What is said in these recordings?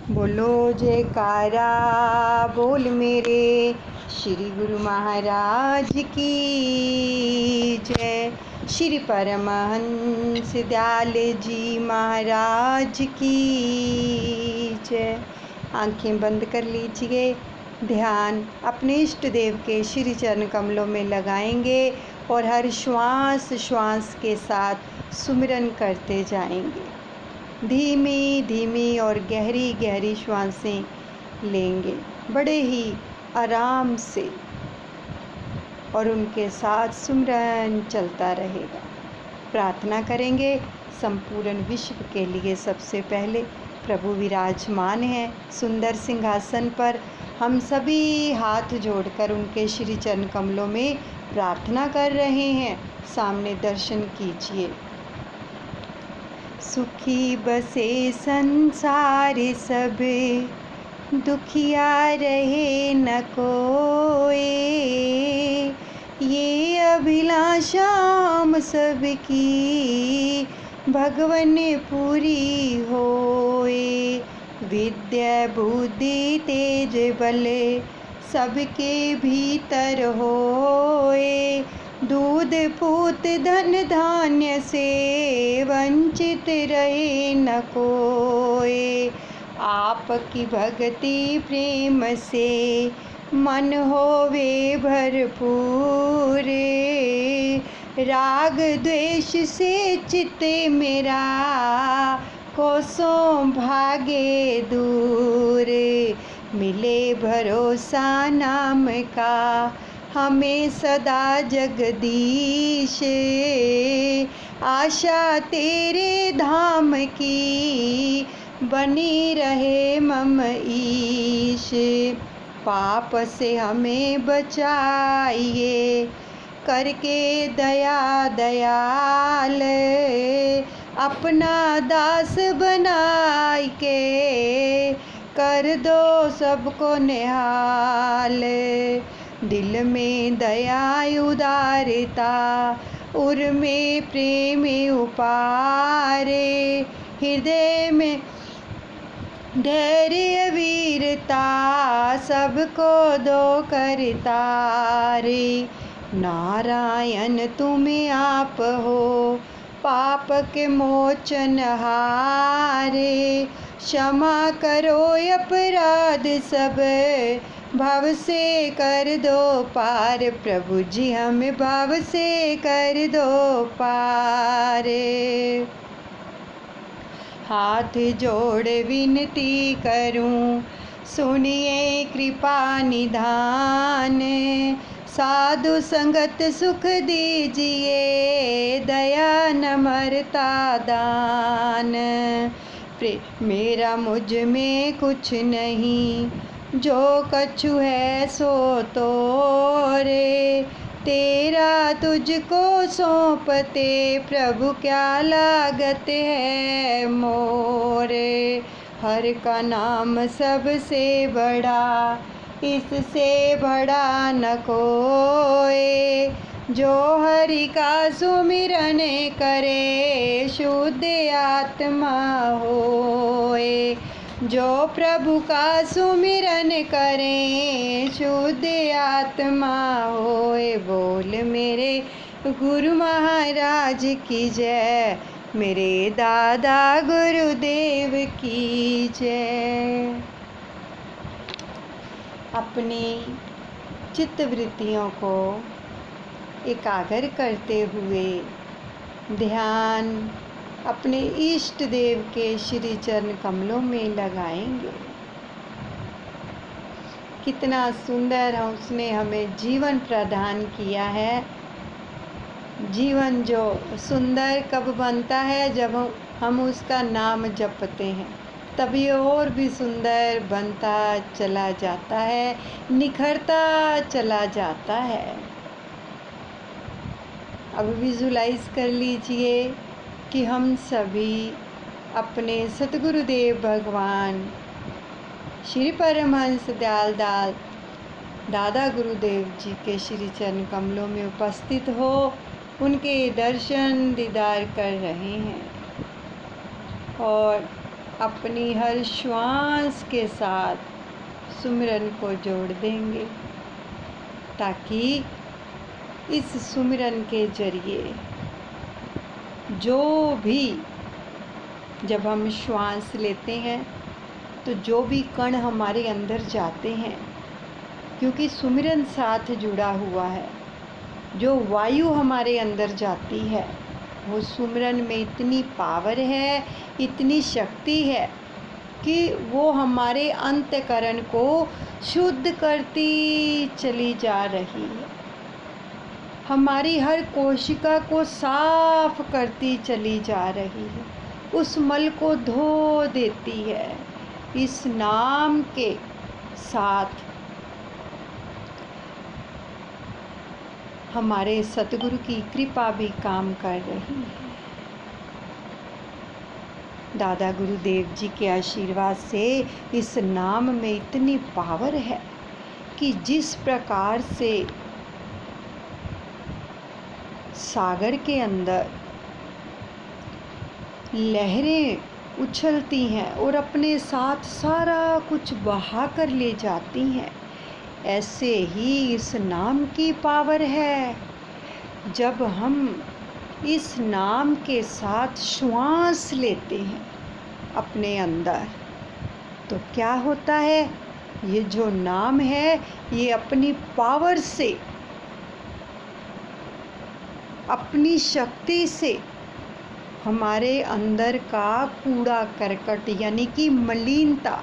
बोलो जयकारा बोल मेरे श्री गुरु महाराज की जय। श्री परमहंस दयाल जी महाराज की जय। आंखें बंद कर लीजिए। ध्यान अपने इष्ट देव के श्री चरण कमलों में लगाएंगे और हर श्वास श्वास के साथ सुमिरन करते जाएंगे। धीमी धीमी और गहरी गहरी श्वासें लेंगे बड़े ही आराम से, और उनके साथ सुमिरन चलता रहेगा। प्रार्थना करेंगे संपूर्ण विश्व के लिए। सबसे पहले प्रभु विराजमान हैं सुंदर सिंहासन पर। हम सभी हाथ जोड़कर उनके श्री चरण कमलों में प्रार्थना कर रहे हैं। सामने दर्शन कीजिए। सुखी बसे संसार सब, दुखिया रहे न कोई। ये अभिलाषा हम सबकी भगवन पूरी होए। विद्या बुद्धि तेज बल सबके भीतर होए। दूध पूत धन धान्य से वंचित रहे न कोई। आपकी भक्ति प्रेम से मन होवे भरपूर। राग द्वेष से चित्त मेरा कोसों भागे दूर। मिले भरोसा नाम का हमें सदा जगदीश। आशा तेरे धाम की बनी रहे मम ईश। पाप से हमें बचाइए करके दया दयाल। अपना दास बनाई के कर दो सबको निहाल। दिल में दया उदारता उर में प्रेम उपारे। हृदय में धैर्य वीरता सबको दो करता रे। नारायण तुम आप हो पाप के मोचन हारे। क्षमा करो अपराध सब भव से कर दो पार। प्रभु जी हमें भव से कर दो पार। हाथ जोड़ विनती करूं सुनिए कृपा निधान। साधु संगत सुख दीजिए दया नम्रता दान। मेरा मुझ में कुछ नहीं जो कछु है सो तोरे। तेरा तुझको सौंपते प्रभु क्या लागत है मोरे। हर का नाम सबसे बड़ा इससे बड़ा न कोई। जो हरि का सुमिरन करे शुद्ध आत्मा होए। जो प्रभु का सुमिरन करें शुद्ध आत्मा होए। बोल मेरे गुरु महाराज की जय। मेरे दादा गुरुदेव की जय। अपनी चित्तवृत्तियों को एकाग्र करते हुए ध्यान अपने इष्ट देव के श्री चरण कमलों में लगाएंगे। कितना सुंदर है, उसने हमें जीवन प्रदान किया है। जीवन जो सुंदर कब बनता है जब हम उसका नाम जपते हैं, तभी और भी सुंदर बनता चला जाता है, निखरता चला जाता है। अब विजुलाइज कर लीजिए कि हम सभी अपने सतगुरुदेव भगवान श्री परमहंस दयाल दादा गुरुदेव जी के श्री चरण कमलों में उपस्थित हो उनके दर्शन दीदार कर रहे हैं। और अपनी हर श्वास के साथ सुमिरन को जोड़ देंगे, ताकि इस सुमिरन के जरिए जो भी, जब हम श्वास लेते हैं तो जो भी कण हमारे अंदर जाते हैं, क्योंकि सुमिरन साथ जुड़ा हुआ है, जो वायु हमारे अंदर जाती है वो सुमिरन में इतनी पावर है, इतनी शक्ति है कि वो हमारे अंतःकरण को शुद्ध करती चली जा रही है, हमारी हर कोशिका को साफ करती चली जा रही है, उस मल को धो देती है। इस नाम के साथ हमारे सतगुरु की कृपा भी काम कर रही है। दादा गुरुदेव जी के आशीर्वाद से इस नाम में इतनी पावर है कि जिस प्रकार से सागर के अंदर लहरें उछलती हैं और अपने साथ सारा कुछ बहा कर ले जाती हैं, ऐसे ही इस नाम की पावर है। जब हम इस नाम के साथ श्वास लेते हैं अपने अंदर, तो क्या होता है, ये जो नाम है ये अपनी पावर से, अपनी शक्ति से हमारे अंदर का कूड़ा करकट यानी कि मलिनता,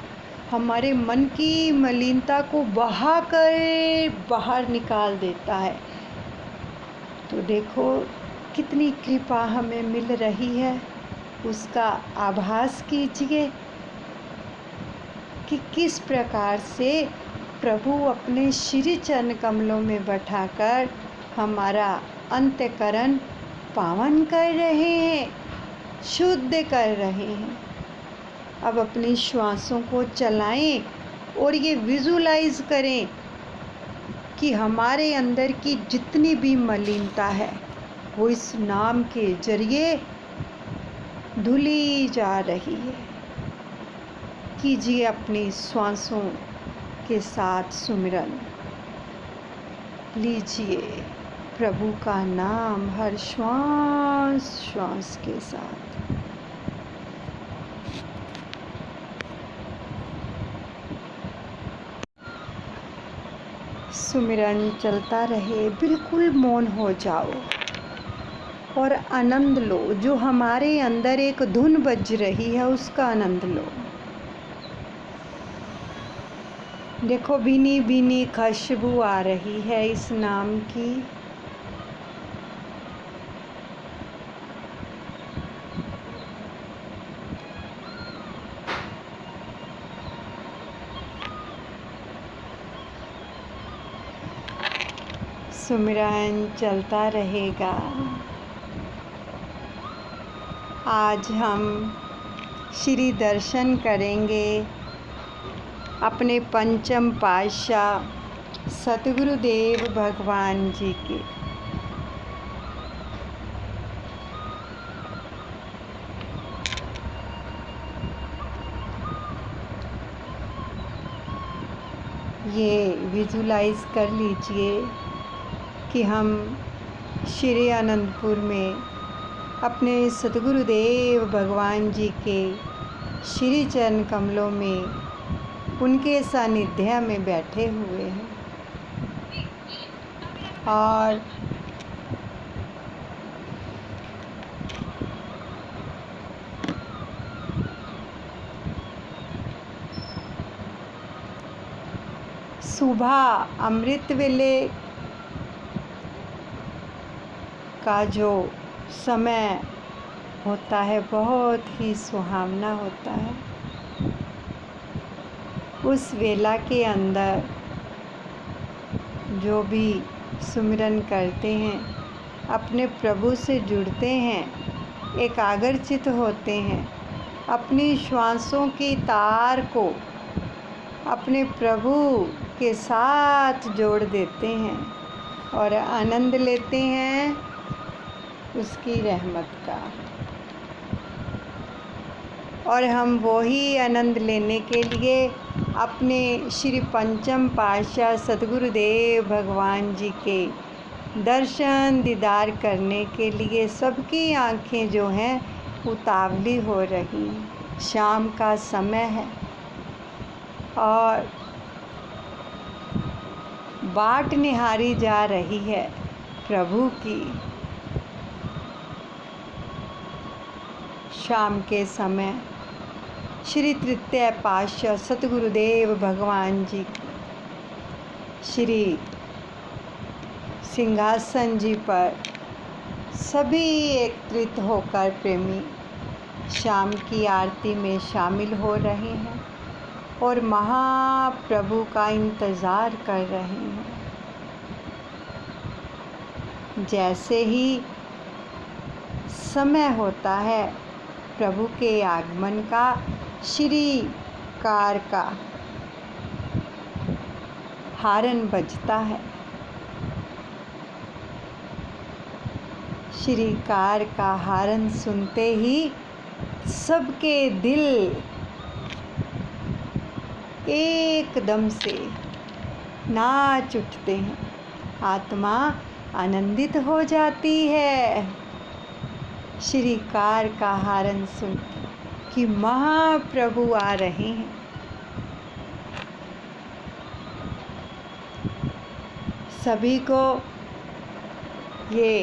हमारे मन की मलिनता को बहा कर बाहर निकाल देता है। तो देखो कितनी कृपा हमें मिल रही है, उसका आभास कीजिए कि किस प्रकार से प्रभु अपने श्री चरण कमलों में बैठाकर हमारा अंतःकरण पावन कर रहे हैं, शुद्ध कर रहे हैं। अब अपनी श्वासों को चलाएं और ये विजुलाइज करें कि हमारे अंदर की जितनी भी मलिनता है वो इस नाम के जरिए धुली जा रही है। कीजिए अपनी श्वासों के साथ सुमिरन, लीजिए प्रभु का नाम हर श्वास श्वास के साथ। सुमिरन चलता रहे, बिल्कुल मौन हो जाओ और आनंद लो। जो हमारे अंदर एक धुन बज रही है उसका आनंद लो। देखो भीनी भीनी खुशबू आ रही है इस नाम की। सुमिरन चलता रहेगा। आज हम श्री दर्शन करेंगे अपने पंचम पातशाह सतगुरुदेव भगवान जी के। ये विजुलाइज कर लीजिए कि हम श्री आनंदपुर में अपने सतगुरुदेव भगवान जी के श्री चरण कमलों में उनके सानिध्य में बैठे हुए हैं और सुबह अमृत वेले का जो समय होता है बहुत ही सुहावना होता है। उस वेला के अंदर जो भी सुमिरन करते हैं, अपने प्रभु से जुड़ते हैं, एकाग्रचित होते हैं, अपनी श्वासों की तार को अपने प्रभु के साथ जोड़ देते हैं और आनंद लेते हैं उसकी रहमत का। और हम वही आनंद लेने के लिए अपने श्री पंचम पातशाह सद्गुरुदेव भगवान जी के दर्शन दीदार करने के लिए सबकी आँखें जो हैं उतावली हो रही हैं। शाम का समय है और बाट निहारी जा रही है प्रभु की। शाम के समय श्री तृतीय पातशाह सतगुरुदेव भगवान जी की श्री सिंहासन जी पर सभी एकत्रित होकर प्रेमी शाम की आरती में शामिल हो रहे हैं और महाप्रभु का इंतज़ार कर रहे हैं। जैसे ही समय होता है प्रभु के आगमन का, श्री कार का हारन बजता है। श्री कार का हारन सुनते ही सबके दिल एकदम से नाच उठते हैं, आत्मा आनंदित हो जाती है श्री कार का हारन सुन कि महाप्रभु आ रहे हैं। सभी को ये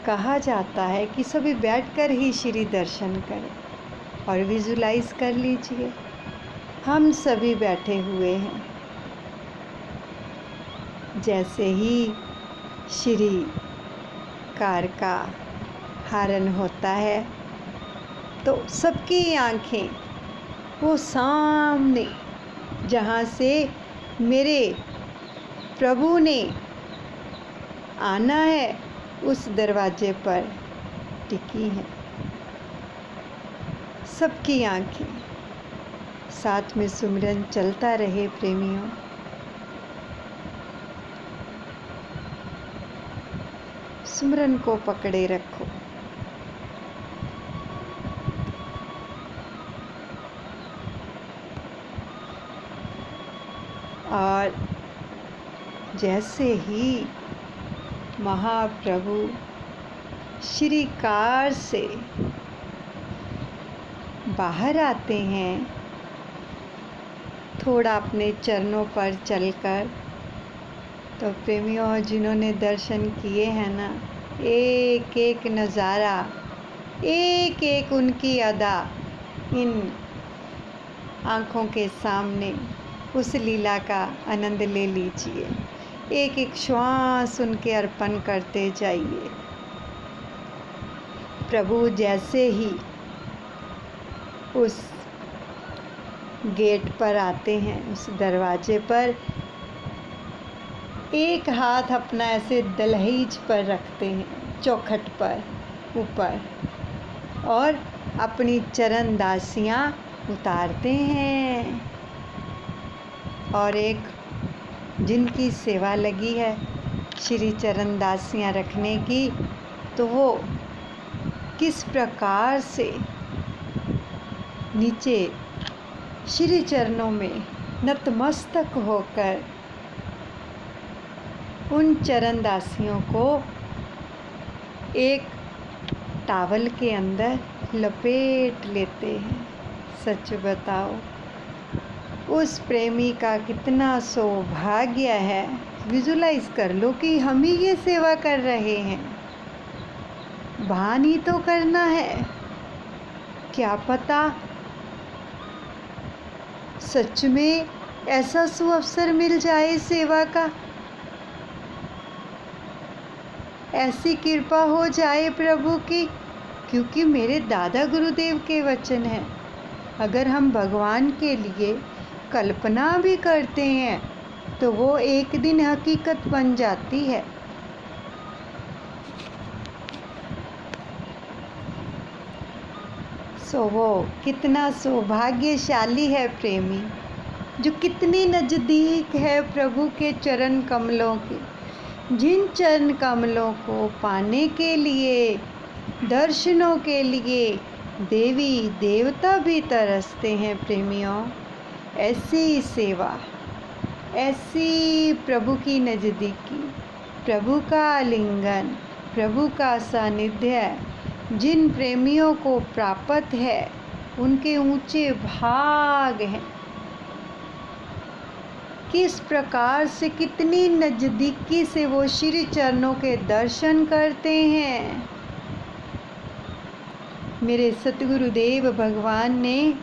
कहा जाता है कि सभी बैठकर ही श्री दर्शन करें और विजुलाइज कर लीजिए हम सभी बैठे हुए हैं। जैसे ही श्री कार का हारन होता है तो सबकी आँखें वो सामने जहाँ से मेरे प्रभु ने आना है उस दरवाजे पर टिकी हैं। सबकी आँखें, साथ में सुमिरन चलता रहे प्रेमियों। सुमिरन को पकड़े रखो। और जैसे ही महाप्रभु श्री कार से बाहर आते हैं, थोड़ा अपने चरणों पर चलकर, तो प्रेमियों जिन्होंने दर्शन किए हैं ना, एक एक नज़ारा, एक एक उनकी अदा इन आँखों के सामने उस लीला का आनंद ले लीजिए। एक एक श्वास उनके अर्पण करते जाइए। प्रभु जैसे ही उस गेट पर आते हैं, उस दरवाजे पर एक हाथ अपना ऐसे दहलीज पर रखते हैं, चौखट पर ऊपर, और अपनी चरण दासियाँ उतारते हैं। और एक जिनकी सेवा लगी है श्री चरण दासियाँ रखने की, तो वो किस प्रकार से नीचे श्री चरणों में नतमस्तक होकर उन चरण दासियों को एक टावल के अंदर लपेट लेते हैं। सच बताओ उस प्रेमी का कितना सौभाग्य है। विजुलाइज कर लो कि हम ही ये सेवा कर रहे हैं। भान ही तो करना है। क्या पता सच में ऐसा सुअवसर मिल जाए सेवा का, ऐसी कृपा हो जाए प्रभु की। क्योंकि मेरे दादा गुरुदेव के वचन हैं, अगर हम भगवान के लिए कल्पना भी करते हैं तो वो एक दिन हकीकत बन जाती है। सो वो कितना सौभाग्यशाली है प्रेमी, जो कितनी नज़दीक है प्रभु के चरण कमलों के। जिन चरण कमलों को पाने के लिए, दर्शनों के लिए देवी देवता भी तरसते हैं प्रेमियों। ऐसी सेवा, ऐसी प्रभु की नज़दीकी, प्रभु का आलिंगन, प्रभु का सानिध्य जिन प्रेमियों को प्राप्त है उनके ऊंचे भाग हैं। किस प्रकार से, कितनी नज़दीकी से वो श्री चरणों के दर्शन करते हैं। मेरे सतगुरुदेव भगवान ने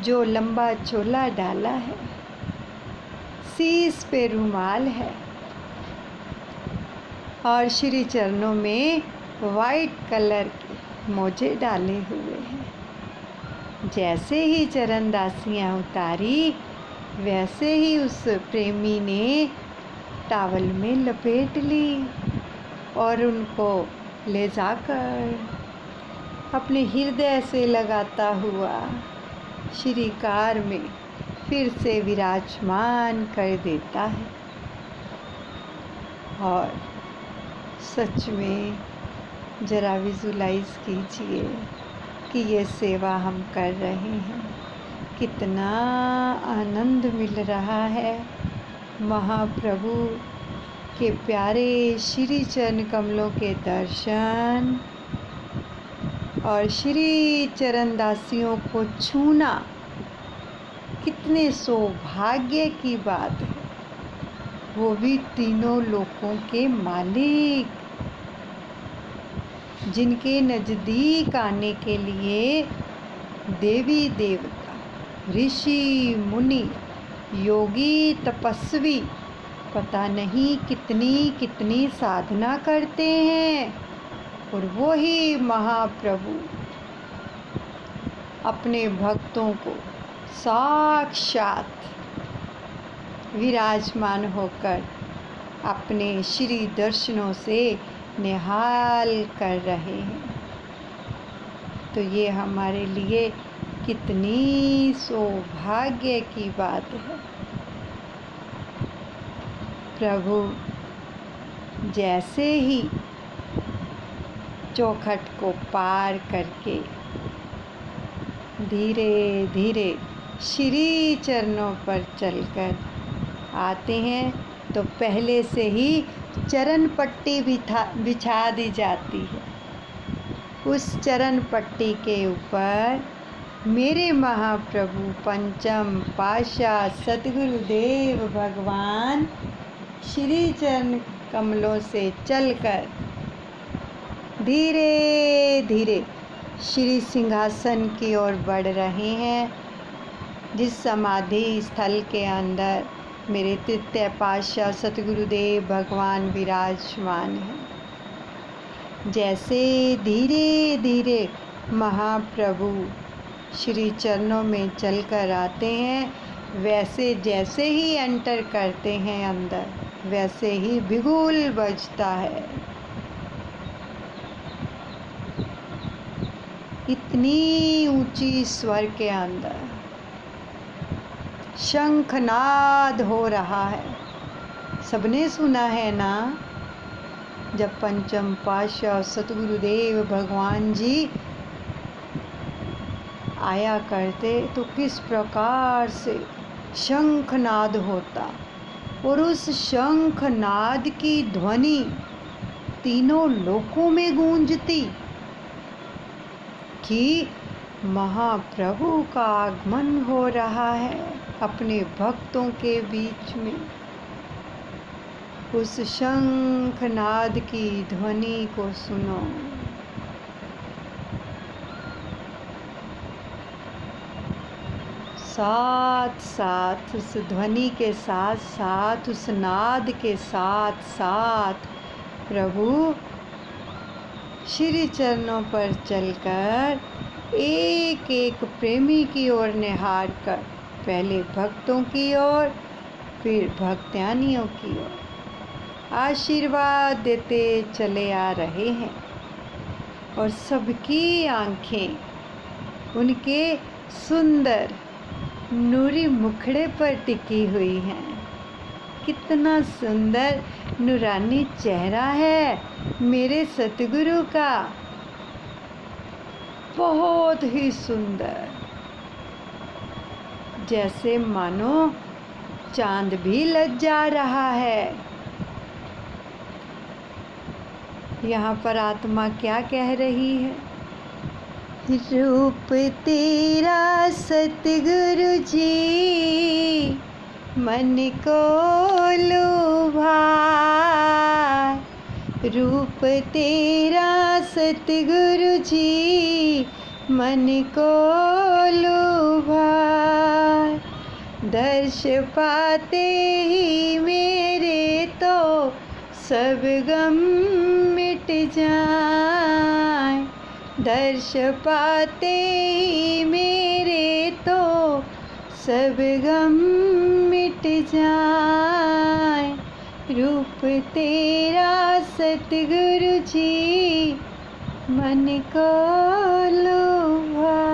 जो लंबा चोला डाला है, शीश पे रुमाल है और श्री चरणों में वाइट कलर के मोजे डाले हुए हैं। जैसे ही चरण दासियाँ उतारी, वैसे ही उस प्रेमी ने टावल में लपेट ली और उनको ले जाकर अपने हृदय से लगाता हुआ श्रीकार में फिर से विराजमान कर देता है। और सच में ज़रा विजुलाइज कीजिए कि ये सेवा हम कर रहे हैं, कितना आनंद मिल रहा है। महाप्रभु के प्यारे श्री चरण कमलों के दर्शन और श्री चरण दासियों को छूना कितने सौभाग्य की बात है। वो भी तीनों लोकों के मालिक, जिनके नज़दीक आने के लिए देवी देवता, ऋषि मुनि, योगी तपस्वी पता नहीं कितनी कितनी साधना करते हैं। और वो ही महाप्रभु अपने भक्तों को साक्षात विराजमान होकर अपने श्री दर्शनों से निहाल कर रहे हैं। तो ये हमारे लिए कितनी सौभाग्य की बात है। प्रभु जैसे ही चौखट को पार करके धीरे धीरे श्री चरणों पर चलकर आते हैं, तो पहले से ही चरण पट्टी बिछा दी जाती है। उस चरण पट्टी के ऊपर मेरे महाप्रभु पंचम पातशाह सतगुरुदेव भगवान श्री चरण कमलों से चलकर धीरे धीरे श्री सिंहासन की ओर बढ़ रहे हैं, जिस समाधि स्थल के अंदर मेरे तृतीय पातशाह सतगुरुदेव भगवान विराजमान हैं। जैसे धीरे धीरे महाप्रभु श्री चरणों में चलकर आते हैं, वैसे जैसे ही एंटर करते हैं अंदर, वैसे ही बिगुल बजता है। इतनी ऊंची स्वर के अंदर शंखनाद हो रहा है। सबने सुना है ना, जब पंचम पातशाह सतगुरुदेव भगवान जी आया करते तो किस प्रकार से शंखनाद होता, और उस शंखनाद की ध्वनि तीनों लोकों में गूंजती कि महाप्रभु का आगमन हो रहा है अपने भक्तों के बीच में। उस शंखनाद की ध्वनि को सुनो। साथ साथ उस ध्वनि के साथ साथ, उस नाद के साथ साथ प्रभु श्री चरणों पर चलकर एक एक प्रेमी की ओर निहार कर, पहले भक्तों की ओर फिर भक्त्यानियों की ओर आशीर्वाद देते चले आ रहे हैं। और सबकी आंखें उनके सुंदर नूरी मुखड़े पर टिकी हुई हैं। कितना सुंदर नूरानी चेहरा है मेरे सतगुरु का। बहुत ही सुंदर, जैसे मानो चांद भी लज्जा रहा है। यहाँ पर आत्मा क्या कह रही है? रूप तेरा सतगुरु जी मन को लुभाए, रूप तेरा सतगुरु जी मन को लुभाए। दर्श पाते ही मेरे तो सब गम मिट जाए, दर्श पाते ही मेरे तो सब गम मिट जाए। रूप तेरा सतगुरु जी मन को लुभाए।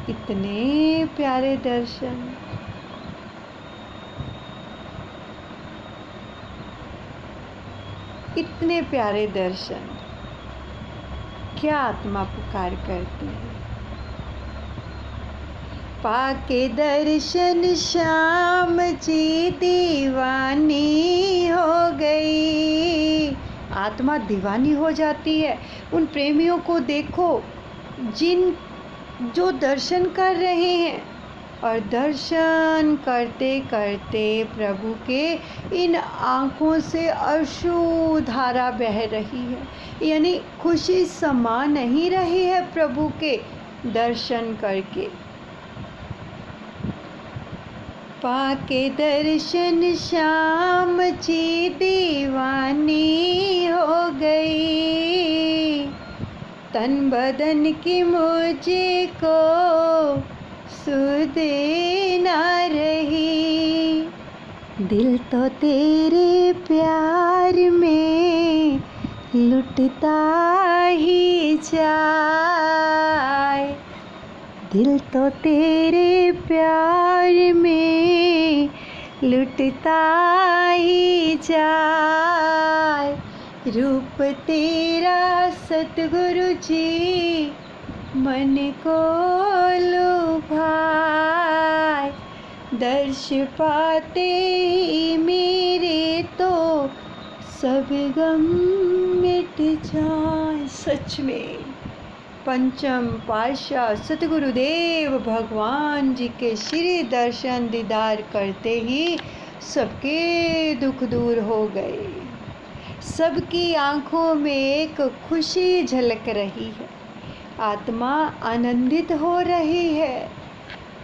इतने प्यारे दर्शन, इतने प्यारे दर्शन, क्या आत्मा पुकार करती है। पाके दर्शन श्याम जी दीवानी हो गई। आत्मा दीवानी हो जाती है। उन प्रेमियों को देखो जो दर्शन कर रहे हैं, और दर्शन करते करते प्रभु के इन आँखों से अश्रु धारा बह रही है, यानी खुशी समा नहीं रही है प्रभु के दर्शन करके। पाके दर्शन श्याम जी दीवानी हो गई, तन बदन की मुझे को सुध ना रही। दिल तो तेरे प्यार में लुटता ही जाए, दिल तो तेरे प्यार में लुटता ही जाए। रूप तेरा सतगुरु जी मन को लुभाए, दर्श पाते ही मेरे तो सब गम मिट जाए। सच में पंचम पातशाह सतगुरुदेव भगवान जी के श्री दर्शन दीदार करते ही सबके दुख दूर हो गए। सबकी आंखों में एक खुशी झलक रही है, आत्मा आनंदित हो रही है।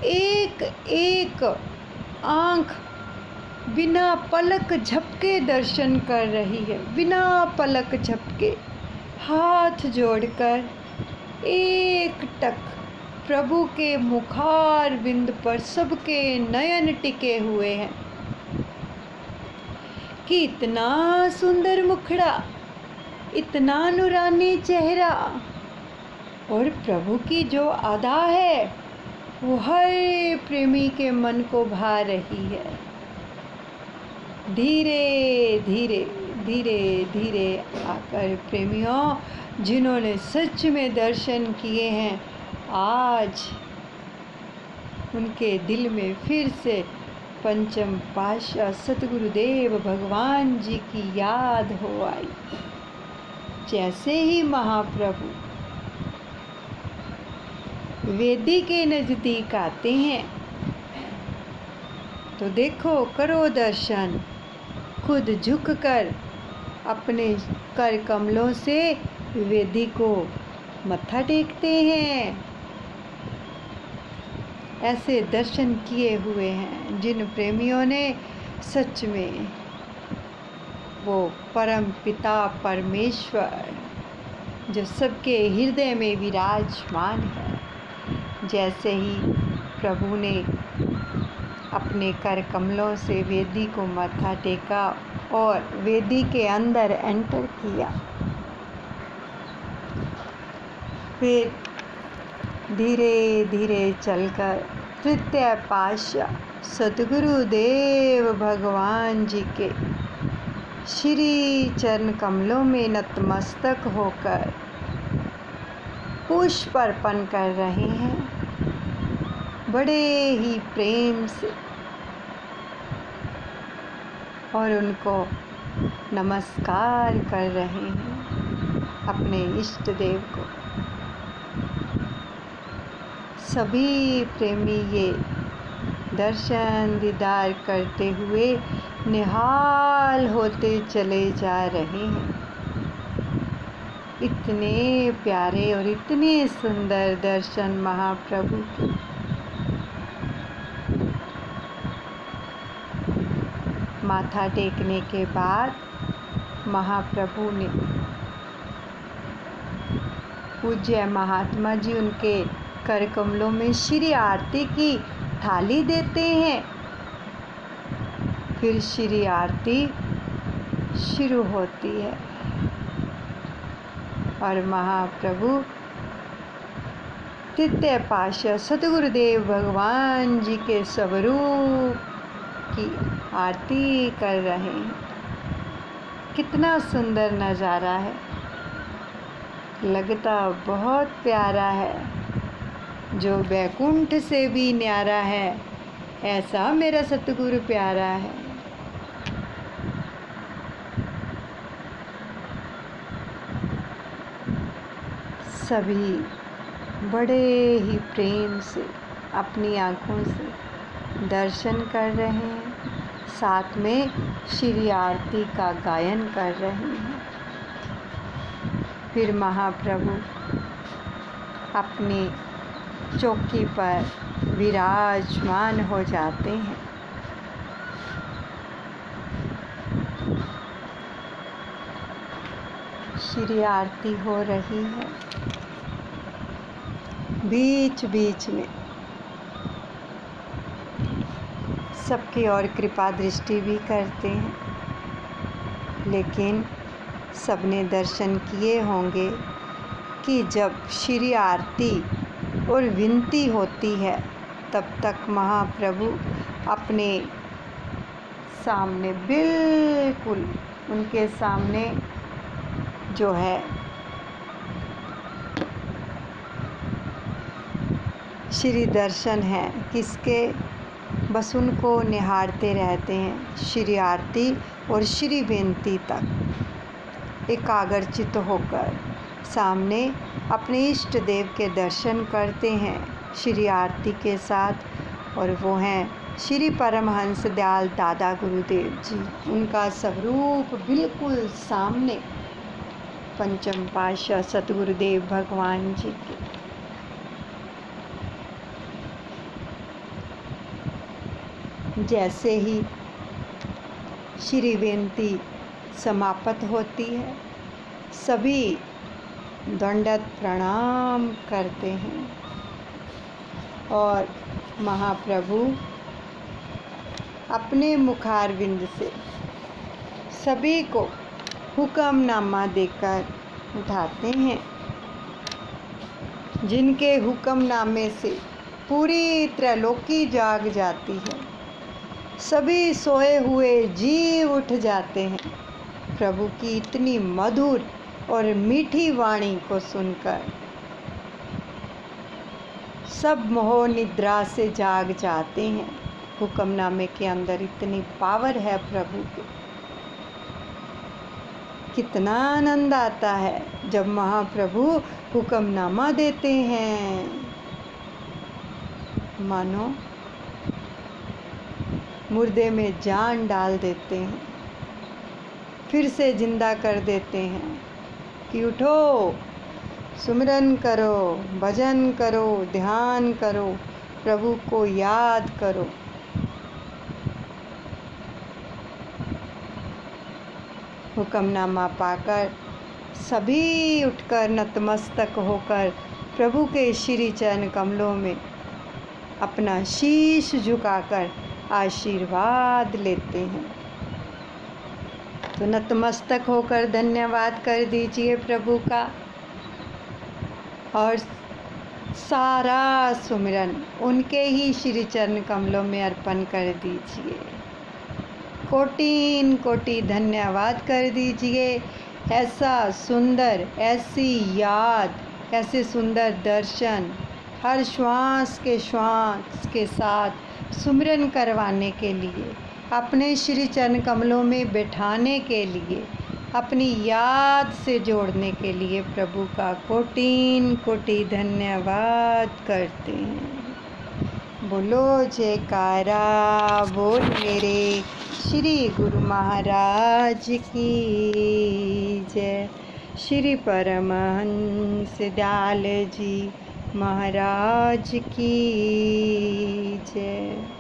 एक एक आँख बिना पलक झपके दर्शन कर रही है, बिना पलक झपके, हाथ जोड़कर एक टक प्रभु के मुखार बिंद पर सबके नयन टिके हुए हैं। कि इतना सुंदर मुखड़ा, इतना नूरानी चेहरा, और प्रभु की जो अदा है वो हर प्रेमी के मन को भा रही है। धीरे धीरे धीरे धीरे आकर प्रेमियों जिन्होंने सच में दर्शन किए हैं, आज उनके दिल में फिर से पंचम पातशाह सतगुरुदेव भगवान जी की याद हो आई। जैसे ही महाप्रभु वेदी के नज़दीक आते हैं तो देखो, करो दर्शन, खुद झुककर अपने कर कमलों से वेदी को मत्था टेकते हैं। ऐसे दर्शन किए हुए हैं जिन प्रेमियों ने सच में वो परम पिता परमेश्वर जो सबके हृदय में विराजमान है, जैसे ही प्रभु ने अपने कर कमलों से वेदी को मत्था टेका और वेदी के अंदर एंटर किया, फिर धीरे धीरे चलकर तृतीय पातशाह सतगुरुदेव भगवान जी के श्री चरण कमलों में नतमस्तक होकर पुष्प अर्पण कर रहे हैं, बड़े ही प्रेम से, और उनको नमस्कार कर रहे हैं अपने इष्ट देव को। सभी प्रेमी ये दर्शन दीदार करते हुए निहाल होते चले जा रहे हैं। इतने प्यारे और इतने सुंदर दर्शन महाप्रभु के। माथा टेकने के बाद महाप्रभु ने पूज्य महात्मा जी उनके कर कमलों में श्री आरती की थाली देते हैं। फिर श्री आरती शुरू होती है और महाप्रभु तृतीय पातशाह सतगुरुदेव भगवान जी के स्वरूप की आरती कर रहे हैं। कितना सुंदर नज़ारा है, लगता बहुत प्यारा है, जो बैकुंठ से भी न्यारा है, ऐसा मेरा सतगुरु प्यारा है। सभी बड़े ही प्रेम से अपनी आँखों से दर्शन कर रहे हैं, साथ में श्री आरती का गायन कर रहे हैं। फिर महाप्रभु अपनी चौकी पर विराजमान हो जाते हैं। श्री आरती हो रही है, बीच बीच में सबकी ओर कृपा दृष्टि भी करते हैं, लेकिन सबने दर्शन किए होंगे कि जब श्री आरती और विनती होती है तब तक महाप्रभु अपने सामने बिल्कुल उनके सामने जो है श्री दर्शन है किसके, बस उनको निहारते रहते हैं। श्री आरती और श्री विनती तक एकाग्रचित होकर सामने अपने इष्ट देव के दर्शन करते हैं श्री आरती के साथ, और वो हैं श्री परमहंस दयाल दादा गुरुदेव जी। उनका स्वरूप बिल्कुल सामने पंचम पातशाह सतगुरुदेव भगवान जी के। जैसे ही श्री विनती समाप्त होती है, सभी दंडवत प्रणाम करते हैं और महाप्रभु अपने मुखारविंद से सभी को हुक्मनामा देकर उठाते हैं, जिनके हुक्मनामे से पूरी त्रैलोकी जाग जाती है। सभी सोए हुए जीव उठ जाते हैं प्रभु की इतनी मधुर और मीठी वाणी को सुनकर। सब मोह निद्रा से जाग जाते हैं। हुक्मनामे के अंदर इतनी पावर है प्रभु की। कितना आनंद आता है जब महाप्रभु हुक्मनामा देते हैं, मानो मुर्दे में जान डाल देते हैं, फिर से जिंदा कर देते हैं कि उठो, सुमिरन करो, भजन करो, ध्यान करो, प्रभु को याद करो। हुक्मनामा पाकर सभी उठकर नतमस्तक होकर प्रभु के श्री चरण कमलों में अपना शीश झुकाकर आशीर्वाद लेते हैं। तो नतमस्तक होकर धन्यवाद कर दीजिए प्रभु का, और सारा सुमिरन उनके ही श्री चरण कमलों में अर्पण कर दीजिए। कोटि कोटि धन्यवाद कर दीजिए। ऐसा सुंदर, ऐसी याद, ऐसे सुंदर दर्शन हर श्वास के साथ सुमिरन करवाने के लिए, अपने श्री चरण कमलों में बैठाने के लिए, अपनी याद से जोड़ने के लिए प्रभु का कोटि कोटि धन्यवाद करते हैं। बोलो जयकारा बोल मेरे श्री गुरु महाराज की जय। श्री परमहंस दयाल जी महाराज की जय।